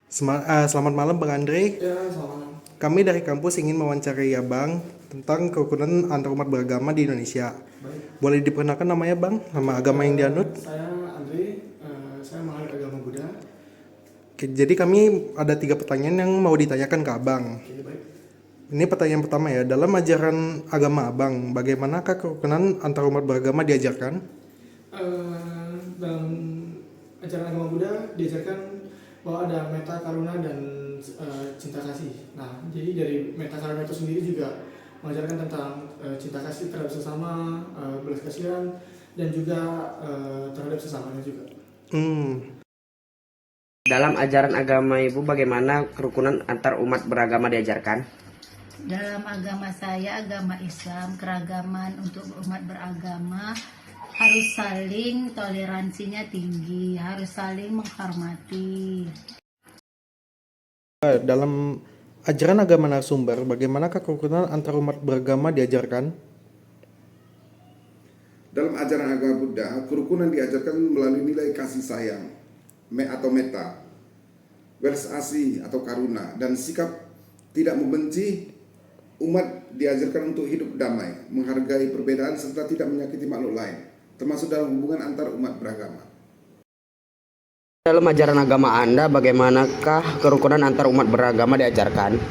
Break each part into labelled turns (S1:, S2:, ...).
S1: Selamat malam Bang Andre.
S2: Ya, selamat.
S1: Kami dari kampus ingin mewawancarai Abang tentang kerukunan antarumat beragama di Indonesia.
S2: Baik.
S1: Boleh diperkenalkan namanya Bang, nama agama yang dianut?
S2: Saya Andre, saya menganut agama Buddha.
S1: Oke, jadi kami ada 3 pertanyaan yang mau ditanyakan ke Abang.
S2: Oke, baik.
S1: Ini pertanyaan pertama ya, dalam ajaran agama Abang, bagaimanakah kerukunan antarumat beragama diajarkan?
S2: Dalam ajaran agama Buddha diajarkan bahwa ada metta karuna dan cinta kasih. Nah, jadi dari metta karuna itu sendiri juga mengajarkan tentang cinta kasih terhadap sesama, belas kasihan, dan juga terhadap sesamanya juga.
S3: Dalam ajaran agama Ibu bagaimana kerukunan antar umat beragama diajarkan?
S4: Dalam agama saya, agama Islam, keragaman untuk umat beragama harus saling toleransinya tinggi, harus saling menghormati.
S1: Dalam ajaran agama narasumber, bagaimanakah kerukunan antarumat beragama diajarkan?
S5: Dalam ajaran agama Buddha, kerukunan diajarkan melalui nilai kasih sayang, atau metta, welas asih atau karuna, dan sikap tidak membenci. Umat diajarkan untuk hidup damai, menghargai perbedaan serta tidak menyakiti makhluk lain, termasuk dalam hubungan antar umat beragama.
S3: Dalam ajaran agama Anda bagaimanakah kerukunan antar umat beragama diajarkan?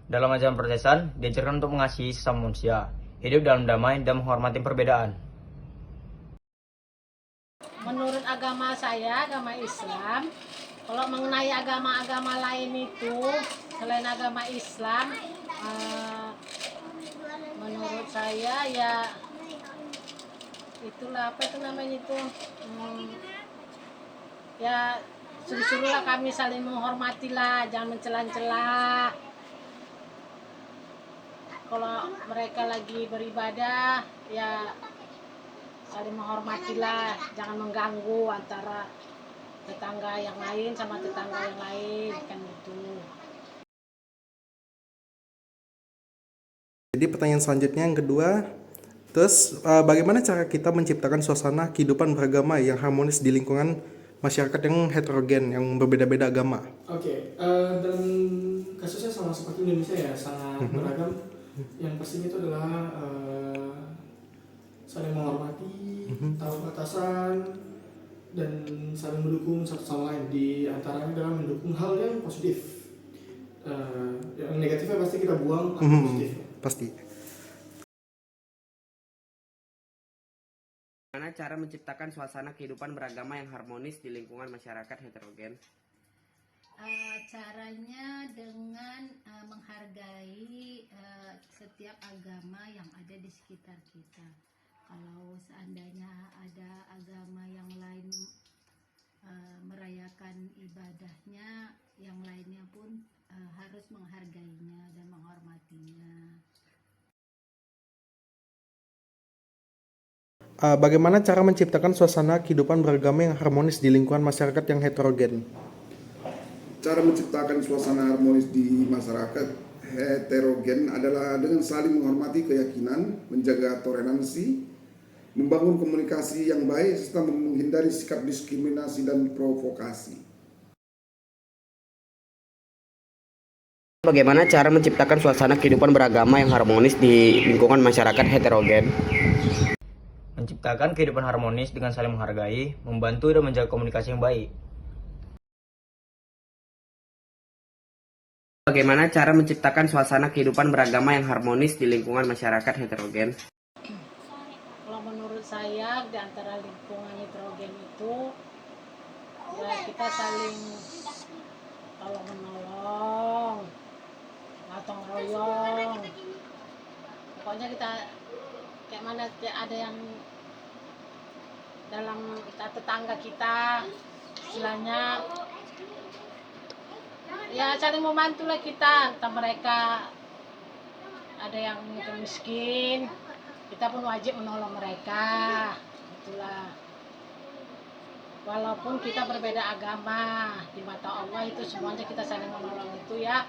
S6: Dalam ajaran Protestan, diajarkan untuk mengasihi sesama manusia, hidup dalam damai dan menghormati perbedaan.
S7: Menurut agama saya, agama Islam, kalau mengenai agama-agama lain itu, selain agama Islam, menurut saya ya itulah apa itu namanya itu, ya suruh-suruhlah kami saling menghormatilah, jangan mencela-cela. Kalau mereka lagi beribadah, ya saling menghormatilah, jangan mengganggu antara tetangga yang lain sama tetangga yang lain, kan gitu.
S1: Jadi pertanyaan selanjutnya yang kedua, terus bagaimana cara kita menciptakan suasana kehidupan beragama yang harmonis di lingkungan masyarakat yang heterogen, yang berbeda-beda agama?
S2: Oke, dalam kasusnya sama seperti Indonesia ya, sangat beragam. Yang pastinya itu adalah saling menghormati, tahu batasan, dan saling mendukung satu sama lain. Di antaranya adalah mendukung hal yang positif. Yang negatifnya pasti kita buang, atau positif.
S1: Pasti.
S3: Bagaimana cara menciptakan suasana kehidupan beragama yang harmonis di lingkungan masyarakat heterogen?
S4: Caranya dengan menghargai setiap agama yang ada di sekitar kita. Kalau seandainya ada agama yang lain merayakan ibadahnya, yang lainnya pun harus menghargainya dan menghormatinya.
S1: Bagaimana cara menciptakan suasana kehidupan beragama yang harmonis di lingkungan masyarakat yang heterogen?
S5: Cara menciptakan suasana harmonis di masyarakat heterogen adalah dengan saling menghormati keyakinan, menjaga toleransi, membangun komunikasi yang baik, serta menghindari sikap diskriminasi dan provokasi.
S3: Bagaimana cara menciptakan suasana kehidupan beragama yang harmonis di lingkungan masyarakat heterogen?
S6: Menciptakan kehidupan harmonis dengan saling menghargai, membantu dan menjaga komunikasi yang baik.
S3: Bagaimana cara menciptakan suasana kehidupan beragama yang harmonis di lingkungan masyarakat heterogen?
S7: Kalau menurut saya di antara lingkungan heterogen itu, ya kita saling tolong menolong, gotong royong. Pokoknya kita kayak mana, kayak ada yang dalam tetangga kita, istilahnya ya saling membantu lah kita. Entah mereka ada yang mungkin miskin, kita pun wajib menolong mereka, itulah. Walaupun kita berbeda agama, di mata Allah itu semuanya kita saling menolong itu ya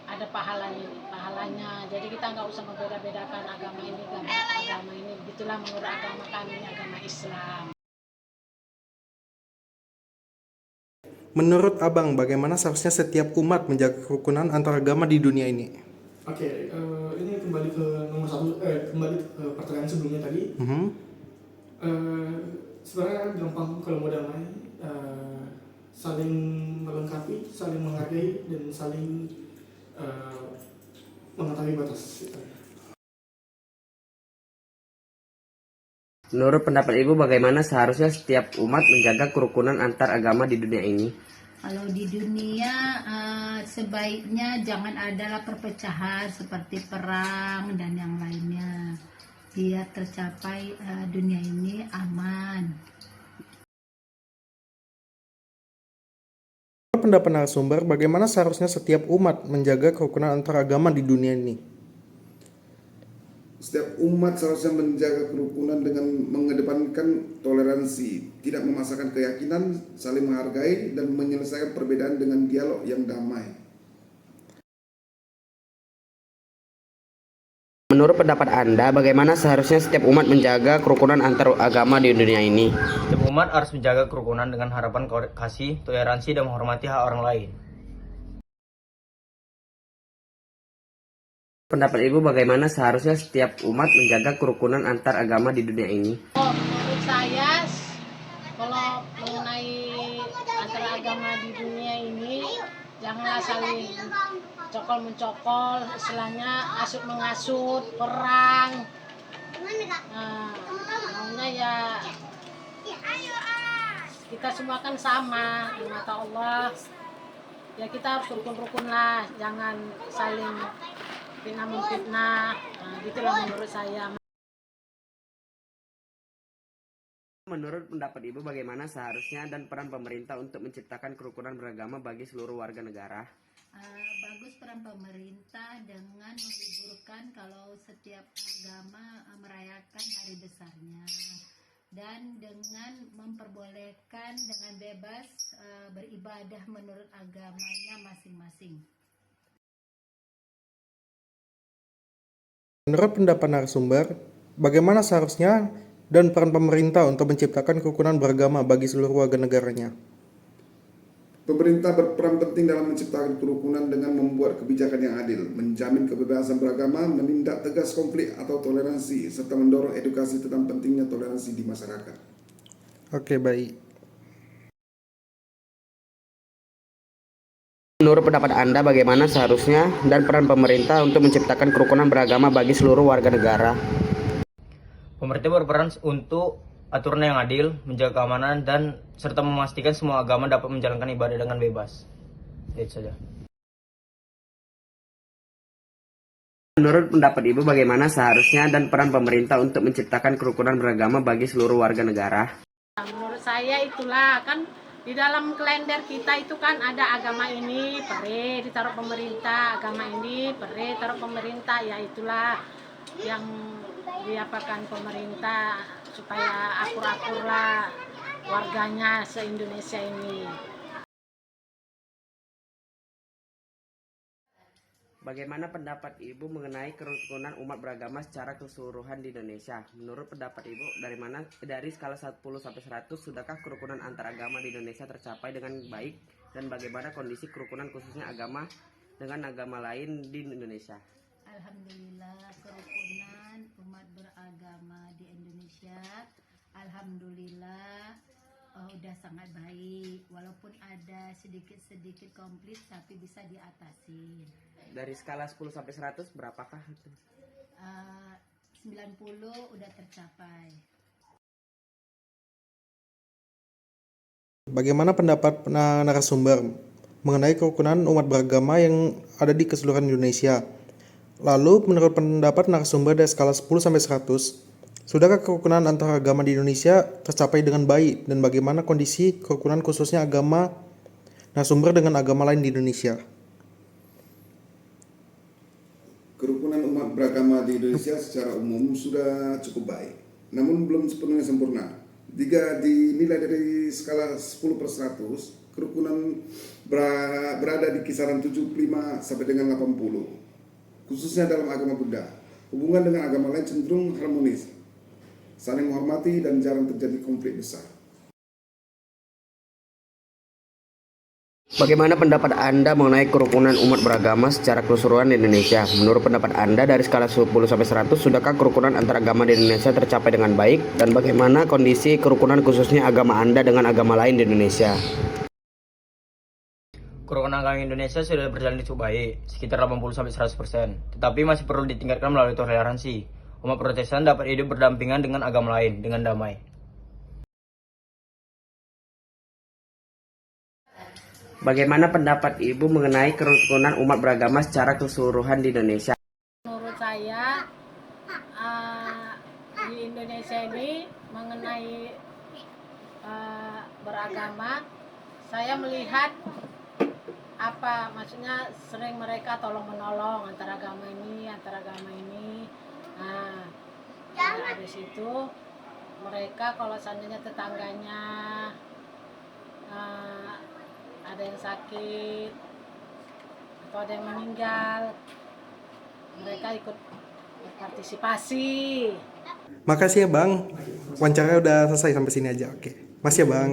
S7: ada pahalanya. Jadi kita nggak usah membeda-bedakan agama ini, begitulah menurut agama kami, agama Islam.
S1: Menurut Abang, bagaimana seharusnya setiap umat menjaga kerukunan antar agama di dunia ini?
S2: Oke, ini kembali ke nomor satu, kembali ke pertanyaan sebelumnya tadi.
S1: Mhm.
S2: Sebenarnya gampang kalau mau damai, saling melengkapi, saling menghargai, dan saling mengetahui batas.
S3: Menurut pendapat Ibu, bagaimana seharusnya setiap umat menjaga kerukunan antar agama di dunia ini?
S4: Kalau di dunia sebaiknya jangan adalah perpecahan seperti perang dan yang lainnya, biar tercapai dunia ini aman.
S1: Menurut pendapat narasumber, bagaimana seharusnya setiap umat menjaga kerukunan antar agama di dunia ini?
S5: Setiap umat seharusnya menjaga kerukunan dengan mengedepankan toleransi, tidak memaksakan keyakinan, saling menghargai, dan menyelesaikan perbedaan dengan dialog yang damai.
S3: Menurut pendapat Anda, bagaimana seharusnya setiap umat menjaga kerukunan antar agama di dunia ini?
S6: Setiap umat harus menjaga kerukunan dengan harapan kasih, toleransi, dan menghormati hak orang lain.
S3: Pendapat Ibu, bagaimana seharusnya setiap umat menjaga kerukunan antar agama di dunia ini?
S7: Menurut saya, kalau mengenai antara agama di dunia ini, janganlah saling cokol mencokol, istilahnya asut mengasut, perang. Maunya ya kita semua kan sama di mata Allah. Ya kita harus rukun-rukun lah, jangan saling fitnah memfitnah. Gitulah menurut saya.
S3: Menurut pendapat Ibu, bagaimana seharusnya dan peran pemerintah untuk menciptakan kerukunan beragama bagi seluruh warga negara?
S4: Bagus peran pemerintah dengan meliburkan kalau setiap agama merayakan hari besarnya, dan dengan memperbolehkan dengan bebas beribadah menurut agamanya masing-masing.
S1: Menurut pendapat narasumber, bagaimana seharusnya dan peran pemerintah untuk menciptakan kerukunan beragama bagi seluruh warga negaranya?
S5: Pemerintah berperan penting dalam menciptakan kerukunan dengan membuat kebijakan yang adil, menjamin kebebasan beragama, menindak tegas konflik atau toleransi, serta mendorong edukasi tentang pentingnya toleransi di masyarakat.
S1: Oke, baik.
S3: Menurut pendapat Anda, bagaimana seharusnya dan peran pemerintah untuk menciptakan kerukunan beragama bagi seluruh warga negara?
S6: Pemerintah berperan untuk aturan yang adil, menjaga keamanan, dan serta memastikan semua agama dapat menjalankan ibadah dengan bebas. Itu saja.
S3: Menurut pendapat Ibu, bagaimana seharusnya dan peran pemerintah untuk menciptakan kerukunan beragama bagi seluruh warga negara?
S7: Menurut saya itulah kan di dalam kalender kita itu kan ada agama ini pere ditaruh pemerintah, agama ini pere taruh pemerintah, ya itulah yang diapakan pemerintah supaya akur-akur lah warganya se-Indonesia ini.
S3: Bagaimana pendapat Ibu mengenai kerukunan umat beragama secara keseluruhan di Indonesia? Menurut pendapat Ibu, dari skala 10 sampai 100, sudahkah kerukunan antar agama di Indonesia tercapai dengan baik, dan bagaimana kondisi kerukunan khususnya agama dengan agama lain di Indonesia?
S4: Alhamdulillah, kerukunan umat beragama di Indonesia alhamdulillah udah sangat baik, walaupun ada sedikit-sedikit konflik tapi bisa diatasi.
S3: Dari skala 10 sampai 100 berapakah itu?
S4: 90 udah tercapai.
S1: Bagaimana pendapat narasumber mengenai kerukunan umat beragama yang ada di keseluruhan Indonesia? Lalu, menurut pendapat narasumber dari skala 10 sampai 100, sudahkah kerukunan antar agama di Indonesia tercapai dengan baik, dan bagaimana kondisi kerukunan khususnya agama narasumber dengan agama lain di Indonesia?
S5: Kerukunan umat beragama di Indonesia secara umum sudah cukup baik, namun belum sepenuhnya sempurna. Jika dinilai dari skala 10 per 100, kerukunan berada di kisaran 75 sampai dengan 80. Khususnya dalam agama Buddha, hubungan dengan agama lain cenderung harmonis, saling menghormati, dan jarang terjadi konflik besar.
S3: Bagaimana pendapat Anda mengenai kerukunan umat beragama secara keseluruhan di Indonesia? Menurut pendapat Anda dari skala 10 sampai 100, sudahkah kerukunan antar agama di Indonesia tercapai dengan baik? Dan bagaimana kondisi kerukunan khususnya agama Anda dengan agama lain di Indonesia?
S6: Kerukunan agama Indonesia sudah berjalan cukup baik, sekitar 80 sampai 100%. Tetapi masih perlu ditingkatkan melalui toleransi. Umat Protestan dapat hidup berdampingan dengan agama lain dengan damai.
S3: Bagaimana pendapat Ibu mengenai kerukunan umat beragama secara keseluruhan di Indonesia?
S7: Menurut saya di Indonesia ini mengenai beragama, saya melihat maksudnya sering mereka tolong menolong antara agama ini. Nah, habis itu mereka kalau seandainya tetangganya ada yang sakit atau ada yang meninggal, mereka ikut berpartisipasi.
S1: Makasih ya Bang. Wawancaranya udah selesai sampai sini aja. Oke. Makasih ya Bang.